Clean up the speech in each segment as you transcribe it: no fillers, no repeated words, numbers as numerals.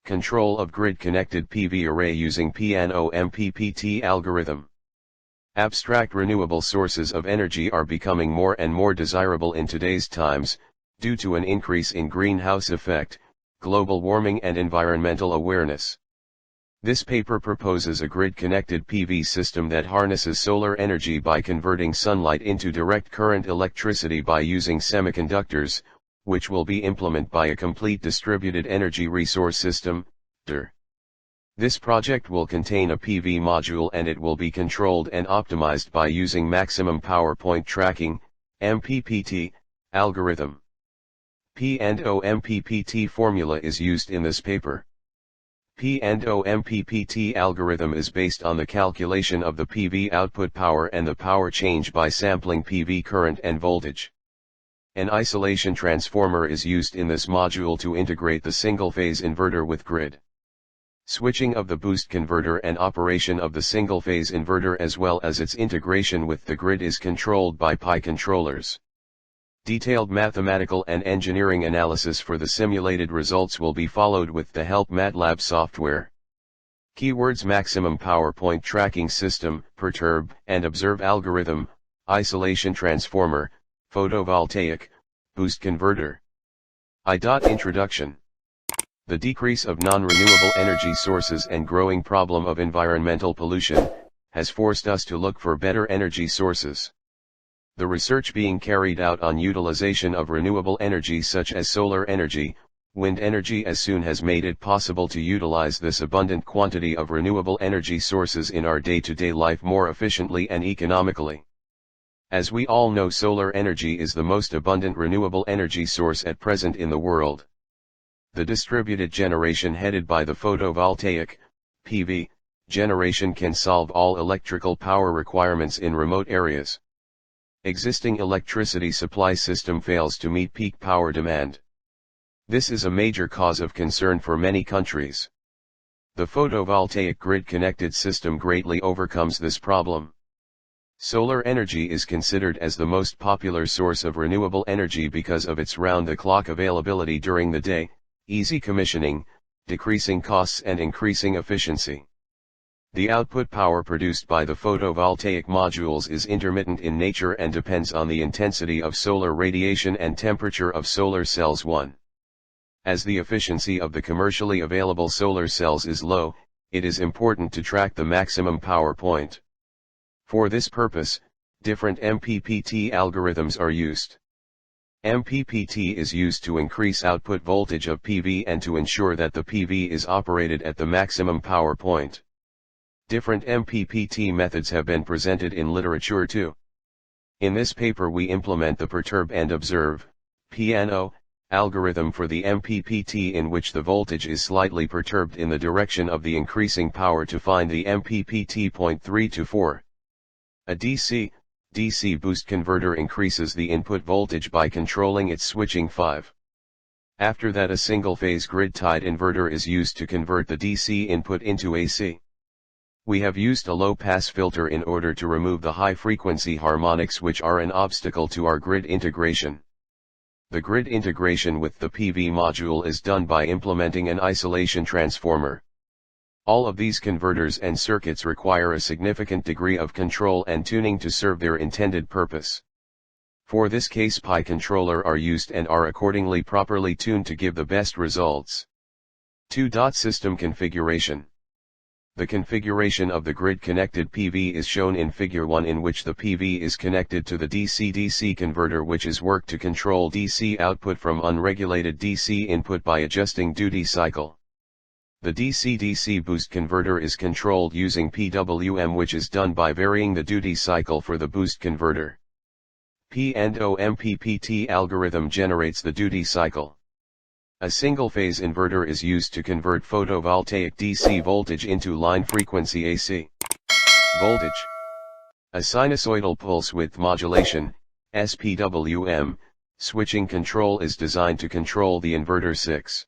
Control of grid-connected PV array using Pno MPPT algorithm. Abstract renewable sources of energy are becoming more and more desirable in today's times, due to an increase in greenhouse effect, global warming and environmental awareness. This paper proposes a grid-connected PV system that harnesses solar energy by converting sunlight into direct current electricity by using semiconductors, which will be implemented by a complete distributed energy resource system, DER. This project will contain a PV module and it will be controlled and optimized by using maximum power point tracking, MPPT, algorithm. P&O MPPT formula is used in this paper. P&O MPPT algorithm is based on the calculation of the PV output power and the power change by sampling PV current and voltage. An isolation transformer is used in this module to integrate the single-phase inverter with grid. Switching of the boost converter and operation of the single-phase inverter as well as its integration with the grid is controlled by PI controllers. Detailed mathematical and engineering analysis for the simulated results will be followed with the help MATLAB software. Keywords: maximum power point tracking system, perturb and observe algorithm, isolation transformer, photovoltaic, boost converter. Introduction. The decrease of non-renewable energy sources and growing problem of environmental pollution has forced us to look for better energy sources. The research being carried out on utilization of renewable energy such as solar energy, wind energy as soon has made it possible to utilize this abundant quantity of renewable energy sources in our day-to-day life more efficiently and economically. As we all know, solar energy is the most abundant renewable energy source at present in the world. The distributed generation headed by the photovoltaic, PV, generation can solve all electrical power requirements in remote areas. Existing electricity supply system fails to meet peak power demand. This is a major cause of concern for many countries. The photovoltaic grid-connected system greatly overcomes this problem. Solar energy is considered as the most popular source of renewable energy because of its round-the-clock availability during the day, easy commissioning, decreasing costs and increasing efficiency. The output power produced by the photovoltaic modules is intermittent in nature and depends on the intensity of solar radiation and temperature of solar cells. 1. As the efficiency of the commercially available solar cells is low, it is important to track the maximum power point. For this purpose, different MPPT algorithms are used. MPPT is used to increase output voltage of PV and to ensure that the PV is operated at the maximum power point. Different MPPT methods have been presented in literature too. In this paper we implement the perturb and observe, P&O, algorithm for the MPPT in which the voltage is slightly perturbed in the direction of the increasing power to find the MPPT point 3 to 4. A DC boost converter increases the input voltage by controlling its switching 5. After that a single-phase grid-tied inverter is used to convert the DC input into AC. We have used a low-pass filter in order to remove the high-frequency harmonics which are an obstacle to our grid integration. The grid integration with the PV module is done by implementing an isolation transformer. All of these converters and circuits require a significant degree of control and tuning to serve their intended purpose. For this case PI controller are used and are accordingly properly tuned to give the best results. 2. System configuration. The configuration of the grid-connected PV is shown in Figure 1, in which the PV is connected to the DC-DC converter which is worked to control DC output from unregulated DC input by adjusting duty cycle. The DC-DC boost converter is controlled using PWM, which is done by varying the duty cycle for the boost converter. P&O MPPT algorithm generates the duty cycle. A single-phase inverter is used to convert photovoltaic DC voltage into line frequency AC voltage. A sinusoidal pulse width modulation, SPWM, switching control is designed to control the inverter 6.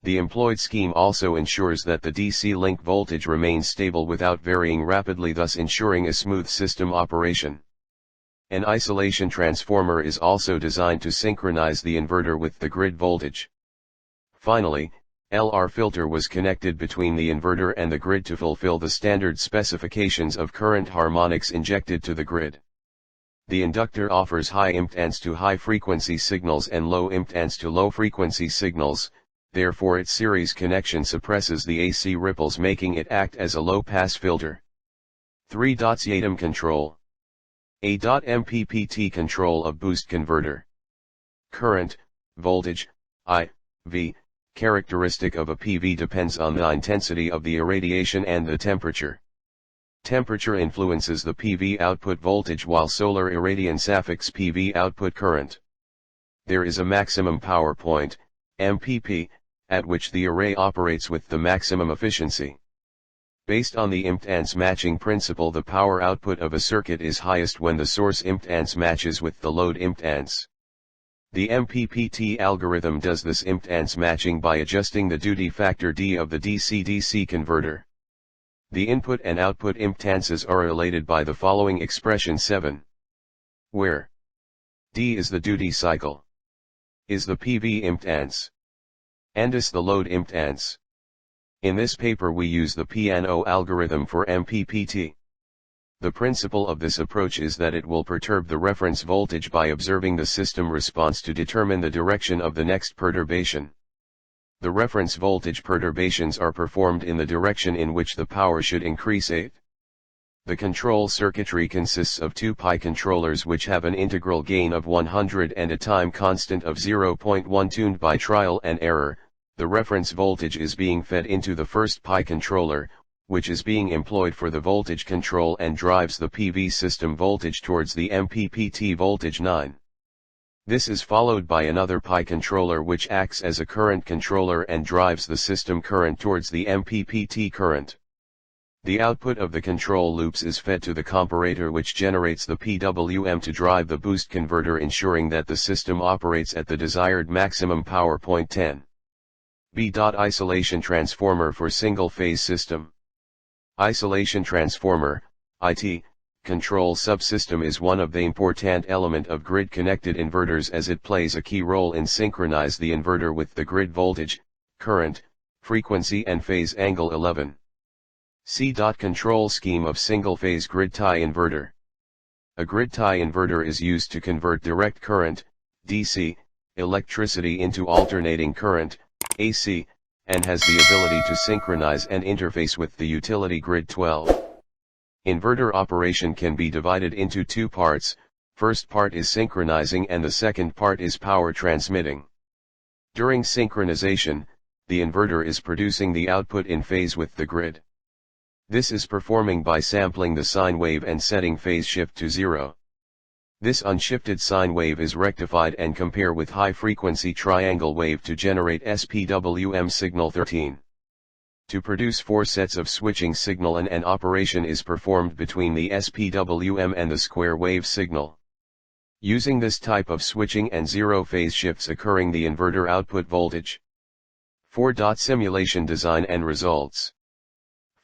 The employed scheme also ensures that the DC link voltage remains stable without varying rapidly, thus ensuring a smooth system operation. An isolation transformer is also designed to synchronize the inverter with the grid voltage. Finally, LR filter was connected between the inverter and the grid to fulfill the standard specifications of current harmonics injected to the grid. The inductor offers high impedance to high frequency signals and low impedance to low frequency signals, therefore its series connection suppresses the AC ripples, making it act as a low-pass filter. 3. IJERT control. MPPT control of boost converter. Current, voltage, I.V., characteristic of a PV depends on the intensity of the irradiation and the temperature. Temperature influences the PV output voltage while solar irradiance affects PV output current. There is a maximum power point, MPP, at which the array operates with the maximum efficiency. Based on the impedance matching principle, the power output of a circuit is highest when the source impedance matches with the load impedance. The MPPT algorithm does this impedance matching by adjusting the duty factor D of the DC-DC converter. The input and output impedances are related by the following expression 7. Where D is the duty cycle, is the PV impedance, and is the load impedance. In this paper we use the Pno algorithm for MPPT. The principle of this approach is that it will perturb the reference voltage by observing the system response to determine the direction of the next perturbation. The reference voltage perturbations are performed in the direction in which the power should increase. 8. The control circuitry consists of 2 pi controllers which have an integral gain of 100 and a time constant of 0.1 tuned by trial and error. The reference voltage is being fed into the first pi controller, which is being employed for the voltage control and drives the PV system voltage towards the MPPT voltage 9. This is followed by another pi controller which acts as a current controller and drives the system current towards the MPPT current. The output of the control loops is fed to the comparator which generates the PWM to drive the boost converter, ensuring that the system operates at the desired maximum power point. 10. Isolation transformer for single-phase system. Isolation transformer, IT, control subsystem is one of the important element of grid-connected inverters as it plays a key role in synchronize the inverter with the grid voltage, current, frequency and phase angle. 11. Control scheme of single-phase grid tie inverter. A grid tie inverter is used to convert direct current, DC, electricity into alternating current, AC, and has the ability to synchronize and interface with the utility grid. 12. Inverter operation can be divided into 2 parts, first part is synchronizing and the second part is power transmitting. During synchronization, the inverter is producing the output in phase with the grid. This is performing by sampling the sine wave and setting phase shift to 0. This unshifted sine wave is rectified and compare with high-frequency triangle wave to generate SPWM signal. 13. To produce 4 sets of switching signal and an operation is performed between the SPWM and the square wave signal. Using this type of switching and 0 phase shifts occurring the inverter output voltage. 4. Simulation design and results.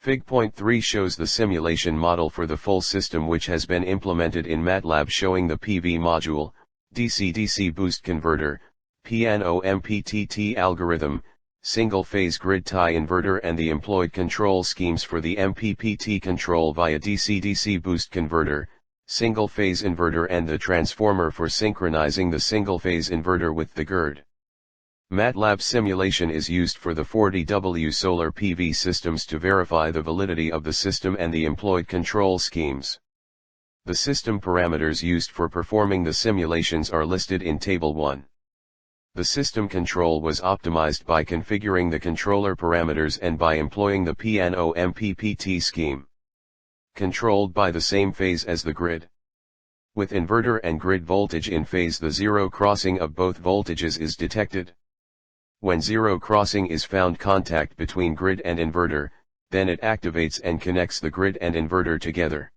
Fig.3 shows the simulation model for the full system which has been implemented in MATLAB, showing the PV module, DC-DC boost converter, Pno MPPT algorithm, single-phase grid tie inverter and the employed control schemes for the MPPT control via DC-DC boost converter, single-phase inverter and the transformer for synchronizing the single-phase inverter with the grid. MATLAB simulation is used for the 40W solar PV systems to verify the validity of the system and the employed control schemes. The system parameters used for performing the simulations are listed in Table 1. The system control was optimized by configuring the controller parameters and by employing the Pno MPPT scheme. Controlled by the same phase as the grid. With inverter and grid voltage in phase, the zero crossing of both voltages is detected. When zero crossing is found, contact between grid and inverter, then it activates and connects the grid and inverter together.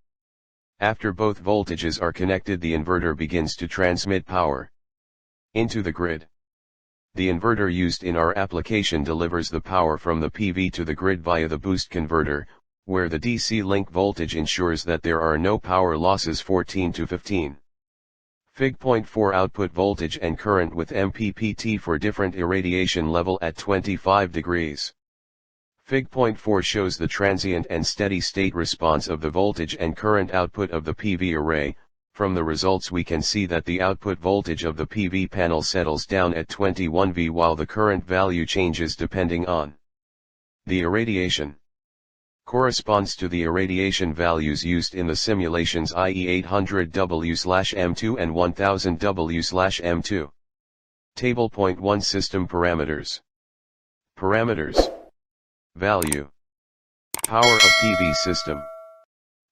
After both voltages are connected, the inverter begins to transmit power into the grid. The inverter used in our application delivers the power from the PV to the grid via the boost converter, where the DC link voltage ensures that there are no power losses. 14 to 15. Fig.4 Output voltage and current with MPPT for different irradiation level at 25 degrees. Fig.4 shows the transient and steady state response of the voltage and current output of the PV array. From the results we can see that the output voltage of the PV panel settles down at 21 V while the current value changes depending on the irradiation. Corresponds to the irradiation values used in the simulations, i.e. 800W/M2 and 1000W/M2. Table. 1 System parameters. Parameters. Value. Power of PV system.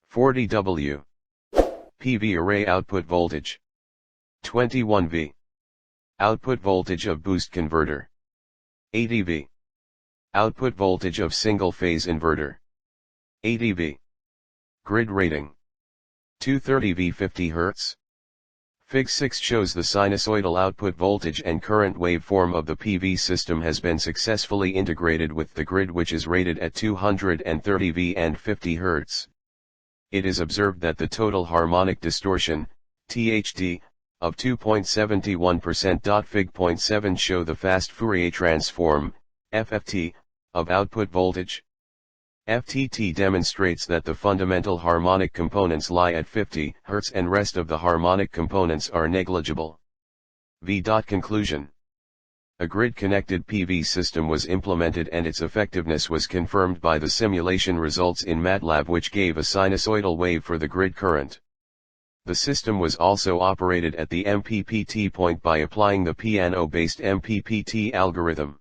40 W. PV array output voltage. 21 V. Output voltage of boost converter. 80 V. Output voltage of single-phase inverter. 80 V. Grid rating. 230 V 50 Hz. Fig 6 shows the sinusoidal output voltage and current waveform of the PV system has been successfully integrated with the grid, which is rated at 230 V and 50 Hz. It is observed that the total harmonic distortion, THD, of 2.71%. Fig.7 show the fast Fourier transform, FFT, of output voltage. FTT demonstrates that the fundamental harmonic components lie at 50 Hz and rest of the harmonic components are negligible. Conclusion. A grid-connected PV system was implemented and its effectiveness was confirmed by the simulation results in MATLAB, which gave a sinusoidal wave for the grid current. The system was also operated at the MPPT point by applying the Pno-based MPPT algorithm.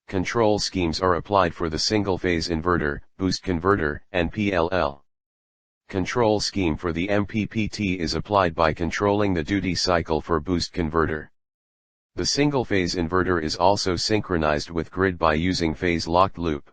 Control schemes are applied for the single-phase inverter, boost converter, and PLL. Control scheme for the MPPT is applied by controlling the duty cycle for boost converter. The single-phase inverter is also synchronized with grid by using phase-locked loop.